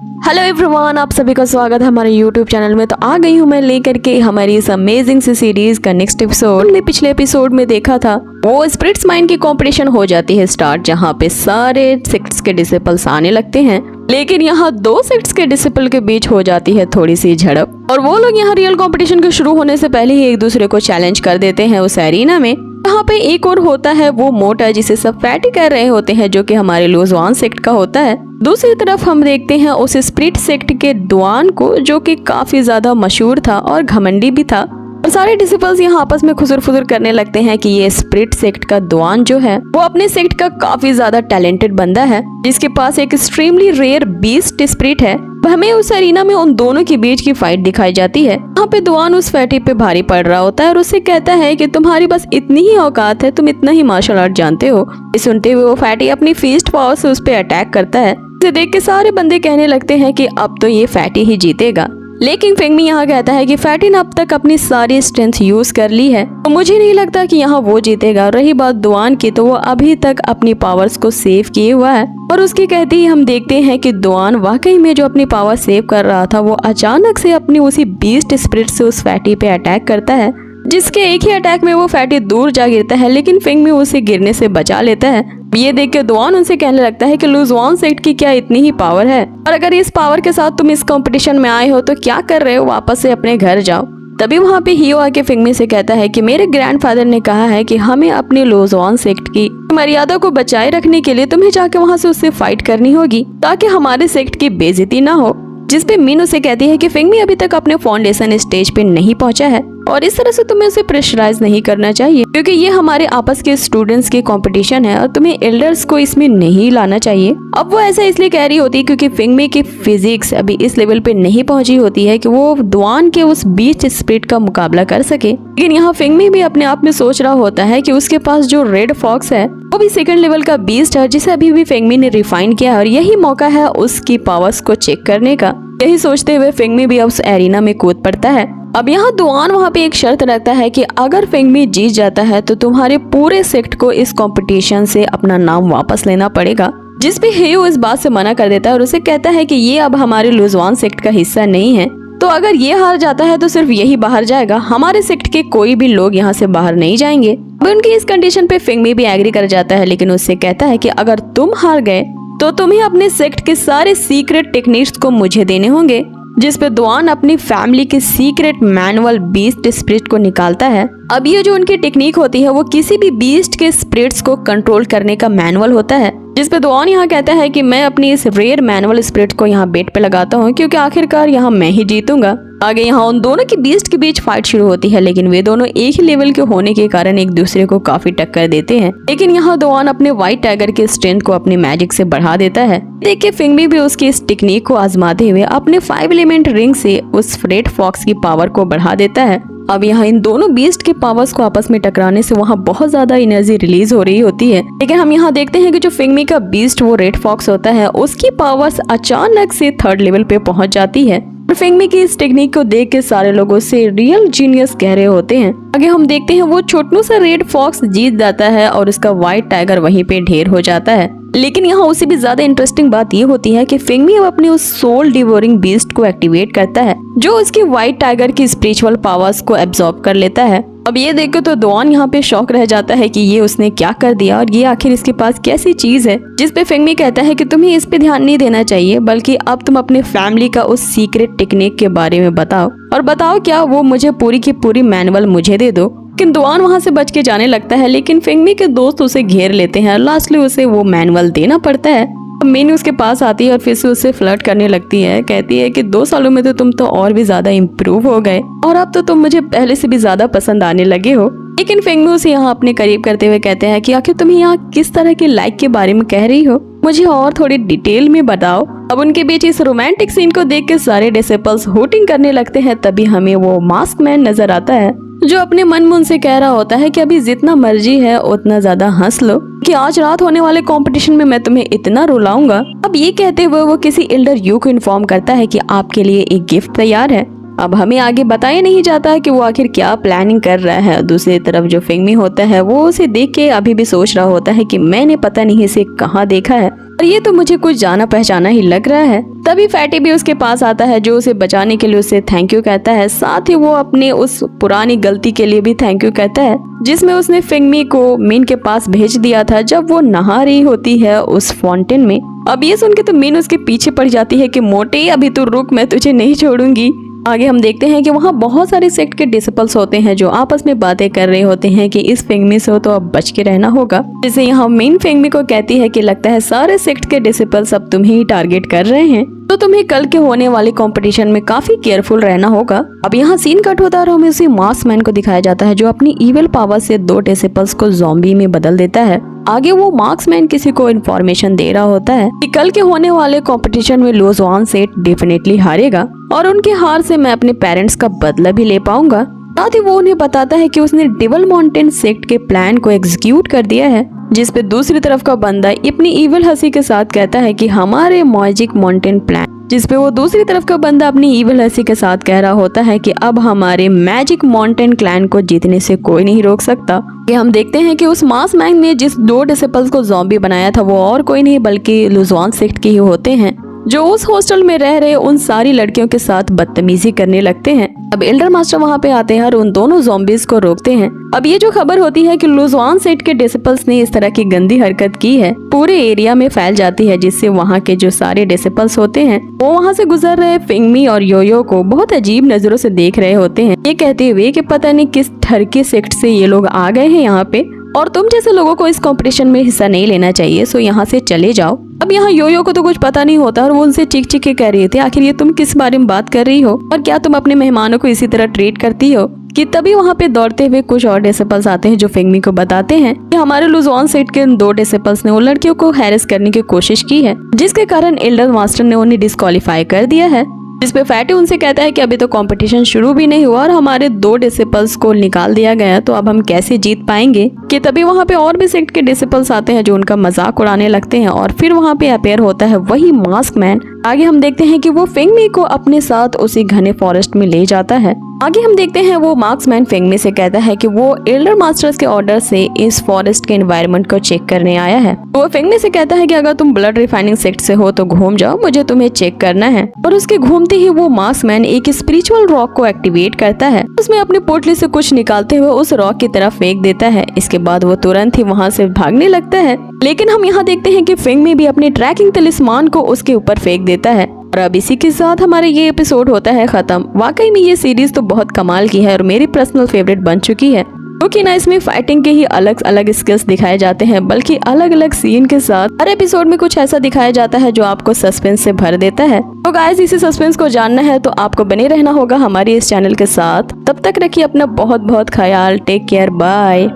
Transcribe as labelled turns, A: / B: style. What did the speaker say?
A: Hello everyone, आप सभी का स्वागत है हमारे यूट्यूब चैनल में। तो आ गई हूँ मैं लेकर के हमारी इस अमेजिंग सी सीरीज का नेक्स्ट एपिसोड। हमने पिछले एपिसोड में देखा था वो स्पिरिट्स माइंड की कंपटीशन हो जाती है स्टार्ट, जहाँ पे सारे सेक्ट्स के डिसिपल्स आने लगते हैं। लेकिन यहाँ दो सेक्ट्स के डिसिपल के बीच हो जाती है थोड़ी सी झड़प, और वो लोग यहाँ रियल कंपटीशन के शुरू होने से पहले ही एक दूसरे को चैलेंज कर देते हैं उस एरिना में। यहाँ पे एक और होता है वो मोटा, जिसे सब फैटी कह रहे होते हैं, जो कि हमारे लूजवान सेक्ट का होता है। दूसरी तरफ हम देखते हैं उस स्पिरिट सेक्ट के दुआन को, जो कि काफी ज्यादा मशहूर था और घमंडी भी था। और सारे डिसिपल्स यहाँ आपस में खुसर फुसर करने लगते हैं कि ये स्पिरिट सेक्ट का दुआन जो है वो अपने सेक्ट का काफी ज्यादा टैलेंटेड बंदा है, जिसके पास एक एक्सट्रीमली रेयर बीस्ट स्पिरिट है। हमें उस एरिना में उन दोनों के बीच की फाइट दिखाई जाती है। यहाँ पे दुआन उस फैटी पे भारी पड़ रहा होता है और उससे कहता है कि तुम्हारी बस इतनी ही औकात है, तुम इतना ही मार्शल आर्ट जानते हो। ये सुनते हुए वो फैटी अपनी फीस्ट पावर से उस पे अटैक करता है। इसे देख के सारे बंदे कहने लगते हैं कि अब तो ये फैटी ही जीतेगा। लेकिन फेंगमी यहाँ कहता है कि फैटी ने अब तक अपनी सारी स्ट्रेंथ यूज कर ली है, तो मुझे नहीं लगता कि यहाँ वो जीतेगा। रही बात दुआन की, तो वो अभी तक अपनी पावर्स को सेव किए हुआ है। और उसके कहते ही हम देखते हैं कि दुआन वाकई में जो अपनी पावर सेव कर रहा था, वो अचानक से अपनी उसी बीस्ट स्पिरिट से उस फैटी पे अटैक करता है, जिसके एक ही अटैक में वो फैटी दूर जा गिरता है। लेकिन फेंगमी उसे गिरने से बचा लेता है। ये देख के दुआन उनसे कहने लगता है कि लूजवान सेक्ट की क्या इतनी ही पावर है, और अगर इस पावर के साथ तुम इस कंपटीशन में आए हो तो क्या कर रहे हो, वापस से अपने घर जाओ। तभी वहाँ पे हियो आके फेंगमी से कहता है कि मेरे ग्रैंडफादर ने कहा है कि हमें अपने लूजवान सेक्ट की मर्यादा को बचाए रखने के लिए तुम्हें जाके वहाँ से उससे फाइट करनी होगी, ताकि हमारे सेक्ट की बेइज्जती ना हो। जिस पे मीन उसे कहती है कि फेंगमी अभी तक अपने फाउंडेशन स्टेज पे नहीं पहुंचा है, और इस तरह से तुम्हें उसे प्रेशराइज नहीं करना चाहिए, क्योंकि ये हमारे आपस के स्टूडेंट्स की कंपटीशन है और तुम्हें एल्डर्स को इसमें नहीं लाना चाहिए। अब वो ऐसा इसलिए कह रही होती है क्योंकि फेंगमी की फिजिक्स अभी इस लेवल पे नहीं पहुंची होती है कि वो दुआन के उस बीच स्पिरिट का मुकाबला कर सके। लेकिन यहाँ फेंगमी भी अपने आप में सोच रहा होता है कि उसके पास जो रेड फॉक्स है वो भी सेकंड लेवल का बीस्ट है, जिसे अभी भी फेंगमी ने रिफाइन किया, और यही मौका है उसकी पावर्स को चेक करने का। यही सोचते हुए फेंगमी भी उस एरिना में कूद पड़ता है। अब यहाँ दुआन वहाँ पे एक शर्त रखता है कि अगर फेंगमी जीत जाता है तो तुम्हारे पूरे सेक्ट को इस कंपटीशन से अपना नाम वापस लेना पड़ेगा। जिस पे हेयो इस बात से मना कर देता है और उसे कहता है कि ये अब हमारे लूजवान सेक्ट का हिस्सा नहीं है, तो अगर ये हार जाता है तो सिर्फ यही बाहर जाएगा, हमारे सेक्ट के कोई भी लोग यहाँ से बाहर नहीं जाएंगे। अब उनकी इस कंडीशन पे फेंगमी भी एग्री कर जाता है, लेकिन उससे कहता है कि अगर तुम हार गए तो तुम्हें अपने सेक्ट के सारे सीक्रेट टेक्निक्स को मुझे देने होंगे। जिस पे दुआन अपनी फैमिली के सीक्रेट मैनुअल बीस्ट स्पिरिट को निकालता है। अब ये जो उनकी टेक्निक होती है वो किसी भी बीस्ट के स्पिरिट्स को कंट्रोल करने का मैनुअल होता है। जिस पे दुआन यहाँ कहता है कि मैं अपनी इस रेयर मैनुअल स्पिरिट को यहाँ बेट पे लगाता हूँ, क्योंकि आखिरकार यहाँ मैं ही जीतूंगा। आगे यहाँ उन दोनों की बीस्ट के बीच फाइट शुरू होती है, लेकिन वे दोनों एक ही लेवल के होने के कारण एक दूसरे को काफी टक्कर देते हैं। लेकिन यहाँ दुआन अपने व्हाइट टाइगर के स्ट्रेंथ को अपनी मैजिक से बढ़ा देता है। देख के फेंगमी भी उसकी इस टेक्निक को आजमाते हुए अपने 5 एलिमेंट रिंग से उस रेड फॉक्स की पावर को बढ़ा देता है। अब यहाँ इन दोनों बीस्ट के पावर्स को आपस में टकराने से वहाँ बहुत ज्यादा एनर्जी रिलीज हो रही होती है। लेकिन हम यहाँ देखते हैं कि जो फेंगमी का बीस्ट वो रेड फॉक्स होता है, उसकी पावर्स अचानक से 3rd लेवल पे पहुंच जाती है। फेंगमी की इस टेक्निक को देख के सारे लोगों से रियल जीनियस कह रहे होते हैं। आगे हम देखते हैं वो छोटू सा रेड फॉक्स जीत जाता है और उसका व्हाइट टाइगर वहीं पे ढेर हो जाता है। लेकिन यहाँ उससे भी ज्यादा इंटरेस्टिंग बात ये होती है कि फेंगमी अब अपने उस सोल डिवोरिंग बीस्ट को एक्टिवेट करता है, जो उसके व्हाइट टाइगर की स्पिरिचुअल पावर्स को एब्जॉर्ब कर लेता है। अब ये देखो तो दुआन यहाँ पे शॉक रह जाता है कि ये उसने क्या कर दिया, और ये आखिर इसके पास कैसी चीज है। जिस पे फेंगमी कहता है कि तुम्हें इस पे ध्यान नहीं देना चाहिए, बल्कि अब तुम अपने फैमिली का उस सीक्रेट टेक्निक के बारे में बताओ, और बताओ क्या वो मुझे पूरी की पूरी मैनुअल मुझे दे दो। लेकिन दुआन वहाँ से बच के जाने लगता है, लेकिन फेंगमी के दोस्त उसे घेर लेते हैं और लास्टली उसे वो मैनुअल देना पड़ता है। मीन उसके पास आती है और फिर से उससे फ्लर्ट करने लगती है। कहती है कि 2 सालों में तो तुम तो और भी ज्यादा इम्प्रूव हो गए, और अब तो तुम मुझे पहले से भी ज्यादा पसंद आने लगे हो। लेकिन फेंगमी उसे यहाँ अपने करीब करते हुए कहते हैं कि आखिर तुम यहाँ किस तरह के लाइक के बारे में कह रही हो, मुझे और थोड़ी डिटेल में बताओ। अब उनके बीच इस रोमांटिक सीन को देख के सारे डिसिपल्स हूटिंग करने लगते हैं। तभी हमें वो मास्क मैन नजर आता है, जो अपने मन में उनसे कह रहा होता है कि अभी जितना मर्जी है उतना ज्यादा हंस लो, कि आज रात होने वाले कंपटीशन में मैं तुम्हें इतना रुलाऊंगा। अब ये कहते हुए वो किसी एल्डर यू को इन्फॉर्म करता है कि आपके लिए एक गिफ्ट तैयार है। अब हमें आगे बताया नहीं जाता है कि वो आखिर क्या प्लानिंग कर रहा है। दूसरी तरफ जो फेंगमी होता है वो उसे देख के अभी भी सोच रहा होता है कि मैंने पता नहीं इसे कहाँ देखा है। और ये तो मुझे कुछ जाना पहचाना ही लग रहा है। तभी फैटी भी उसके पास आता है जो उसे बचाने के लिए उसे थैंक यू कहता है। साथ ही वो अपने उस पुरानी गलती के लिए भी थैंक यू कहता है जिसमें उसने फिंगमी को मीन के पास भेज दिया था जब वो नहा रही होती है उस फाउंटेन में। अब ये सुन के तो मीन उसके पीछे पड़ जाती है कि मोटे अभी तो रुक, मैं तुझे नहीं छोड़ूंगी। आगे हम देखते हैं कि वहाँ बहुत सारे सेक्ट के डिसिपल्स होते हैं जो आपस में बातें कर रहे होते हैं कि इस फिंगमी से तो अब बच के रहना होगा। जैसे यहाँ मेन फिंगमी को कहती है कि लगता है सारे सेक्ट के डिसिपल्स अब तुम्हें ही टारगेट कर रहे हैं, तो तुम्हें कल के होने वाले कंपटीशन में काफी केयरफुल रहना होगा। अब यहाँ सीन कट होता है और हमें उसी मार्क्समैन को दिखाया जाता है जो अपनी इविल पावर से 2 डिसिपल्स को ज़ॉम्बी में बदल देता है। आगे वो मार्क्समैन किसी को इन्फॉर्मेशन दे रहा होता है कि कल के होने वाले कंपटीशन में लुज़ुआन सेट डेफिनेटली हारेगा और उनके हार से मैं अपने पेरेंट्स का बदला भी ले पाऊंगा। साथ ही वो उन्हें बताता है कि उसने डेविल माउंटेन सेक्ट के प्लान को एग्जीक्यूट कर दिया है, जिस पे दूसरी तरफ का बंदा अपनी इविल हंसी के साथ कहता है कि हमारे मैजिक माउंटेन प्लान, जिस पे वो दूसरी तरफ का बंदा अपनी इविल हंसी के साथ कह रहा होता है कि अब हमारे मैजिक माउंटेन क्लैन को जीतने से कोई नहीं रोक सकता। कि हम देखते हैं कि उस मार्क्समैन ने जिस 2 डिसिपल्स को ज़ॉम्बी बनाया था वो और कोई नहीं बल्कि लुज़ुआन सेक्ट के ही होते हैं जो उस हॉस्टल में रह रहे उन सारी लड़कियों के साथ बदतमीजी करने लगते हैं। अब एल्डर मास्टर वहाँ पे आते हैं और उन दोनों ज़ॉम्बीज को रोकते हैं। अब ये जो खबर होती है कि लुज़ुआन सेट के डिसिपल्स ने इस तरह की गंदी हरकत की है पूरे एरिया में फैल जाती है, जिससे वहाँ के जो सारे डिसिपल्स होते हैं वो वहाँ से गुजर रहे फिंगमी और योयो को बहुत अजीब नजरों से देख रहे होते हैं, ये कहते हुए कि पता नहीं किस ठरके सेक्ट से ये लोग आ गए हैं यहाँ पे और तुम जैसे लोगों को इस कंपटीशन में हिस्सा नहीं लेना चाहिए, सो यहाँ से चले जाओ। अब यहाँ योयो को तो कुछ पता नहीं होता और वो उनसे चिक चिक के कह रहे थे आखिर ये तुम किस बारे में बात कर रही हो और क्या तुम अपने मेहमानों को इसी तरह ट्रीट करती हो। कि तभी वहाँ पे दौड़ते हुए कुछ और डिसिपल्स आते हैं जो फिंगमी को बताते हैं कि हमारे लुज़ुआन सेट के 2 डिसिपल्स ने उन लड़कियों को हैरेस करने की कोशिश की है, जिसके कारण एल्डर मास्टर ने उन्हें डिस्क्वालीफाई कर दिया है। जिस पे फैटी उनसे कहता है कि अभी तो कंपटीशन शुरू भी नहीं हुआ और हमारे 2 डिसिपल्स को निकाल दिया गया, तो अब हम कैसे जीत पाएंगे। कि तभी वहाँ पे और भी सेक्ट के डिसिपल्स आते हैं जो उनका मजाक उड़ाने लगते हैं और फिर वहाँ पे अपेयर होता है वही मास्कमैन। आगे हम देखते हैं कि वो फिंगमी को अपने साथ उसी घने फॉरेस्ट में ले जाता है। आगे हम देखते हैं वो मार्क्समैन फिंगमी से कहता है कि वो एल्डर मास्टर्स के ऑर्डर से इस फॉरेस्ट के एनवायरनमेंट को चेक करने आया है। वो फिंगमी से कहता है कि अगर तुम ब्लड रिफाइनिंग सेक्ट से हो तो घूम जाओ, मुझे तुम्हें चेक करना है। और उसके घूमते ही वो मार्क्समैन एक स्पिरिचुअल रॉक को एक्टिवेट करता है, उसमें अपनी पोटली से कुछ निकालते हुए उस रॉक की तरफ फेंक देता है। इसके बाद वो तुरंत ही वहाँ से भागने लगता है, लेकिन हम यहाँ देखते हैं कि फिंगमी भी अपने ट्रैकिंग तलिस्मान को उसके ऊपर फेंक देता है। और अब इसी के साथ हमारे ये एपिसोड होता है खत्म। वाकई में ये सीरीज तो बहुत कमाल की है और मेरी पर्सनल फेवरेट बन चुकी है, क्योंकि ना इसमें फाइटिंग के ही अलग अलग स्किल्स दिखाए जाते हैं, बल्कि अलग अलग सीन के साथ हर एपिसोड में कुछ ऐसा दिखाया जाता है जो आपको सस्पेंस से भर देता है। तो गाइस, इसी सस्पेंस को जानना है तो आपको बने रहना होगा हमारे इस चैनल के साथ। तब तक रखिए अपना बहुत बहुत ख्याल। Take care, bye.